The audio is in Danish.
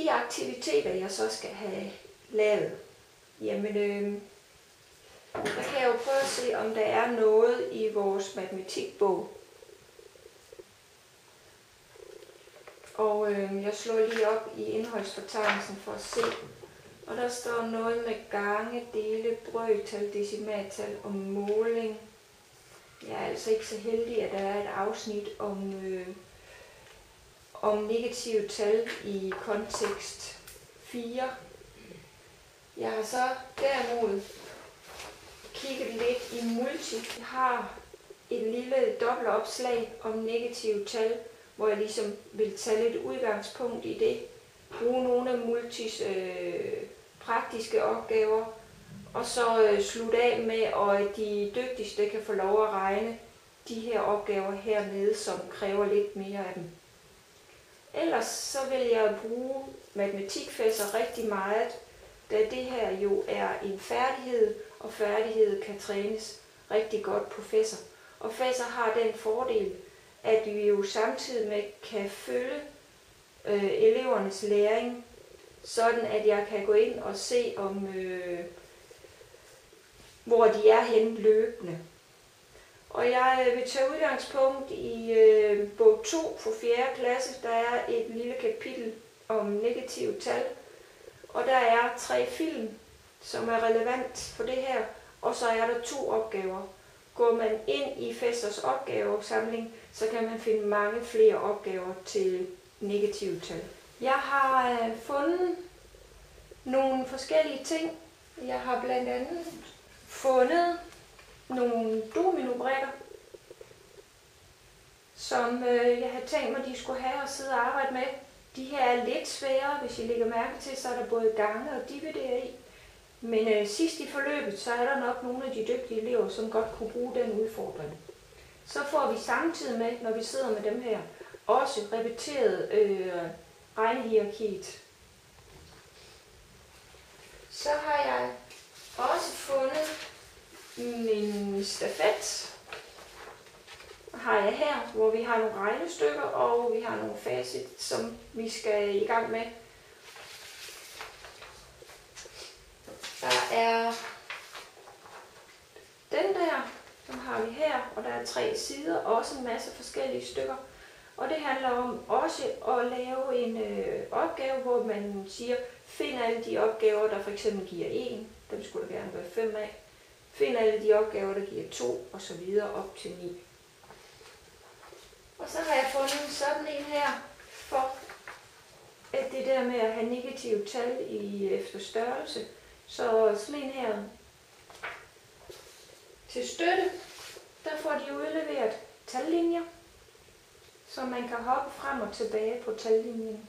de aktiviteter, jeg så skal have lavet, jamen, der kan jeg jo prøve at se, om der er noget i vores matematikbog. Og jeg slår lige op i indholdsfortegnelsen for at se. Og der står noget med gange, dele, brøktal, decimaltal og måling. Jeg er altså ikke så heldig, at der er et afsnit om negative tal i kontekst 4. Jeg har så derimod kigget lidt i multi. Jeg har et lille dobbeltopslag om negative tal, hvor jeg ligesom vil tage lidt udgangspunkt i det. Bruge nogle af multis praktiske opgaver, og så slutte af med, at de dygtigste kan få lov at regne de her opgaver hernede, som kræver lidt mere af dem. Ellers så vil jeg bruge matematikfæsser rigtig meget, da det her jo er en færdighed, og færdighed kan trænes rigtig godt på fæsser. Og fæsser har den fordel, at vi jo samtidig med kan følge elevernes læring, sådan at jeg kan gå ind og se, om hvor de er henne løbende. Og jeg vil tage udgangspunkt i bog 2 for 4. klasse. Der er et lille kapitel om negative tal, og der er 3 film, som er relevant for det her, og så er der 2 opgaver. Går man ind i Fæssers opgavesamling, så kan man finde mange flere opgaver til negative tal. Jeg har fundet nogle forskellige ting. Jeg har blandt andet fundet nogle dominobrikker, som jeg havde tænkt mig, de skulle have at sidde og arbejde med. De her er lidt svære, hvis I lægger mærke til, så er der både gange og dividere i. Men sidst i forløbet, så er der nok nogle af de dygtige elever, som godt kunne bruge den udfordring. Så får vi samtidig med, når vi sidder med dem her, også repeteret regnehierarkiet. Så har jeg også fundet min stafet. Har jeg her, hvor vi har nogle regnestykker, og vi har nogle facit, som vi skal i gang med. Der er den der, som har vi her, og der er 3 sider, og også en masse forskellige stykker. Og det handler om også at lave en opgave, hvor man siger, find alle de opgaver, der for eksempel giver 1, dem skulle der gerne være 5 af. Find alle de opgaver, der giver 2, og så videre op til 9. Og så har jeg fundet sådan en her, for at det der med at have negative tal efter størrelse. Så sådan en her til støtte, der får de udleveret tallinjer, så man kan hoppe frem og tilbage på tallinjen.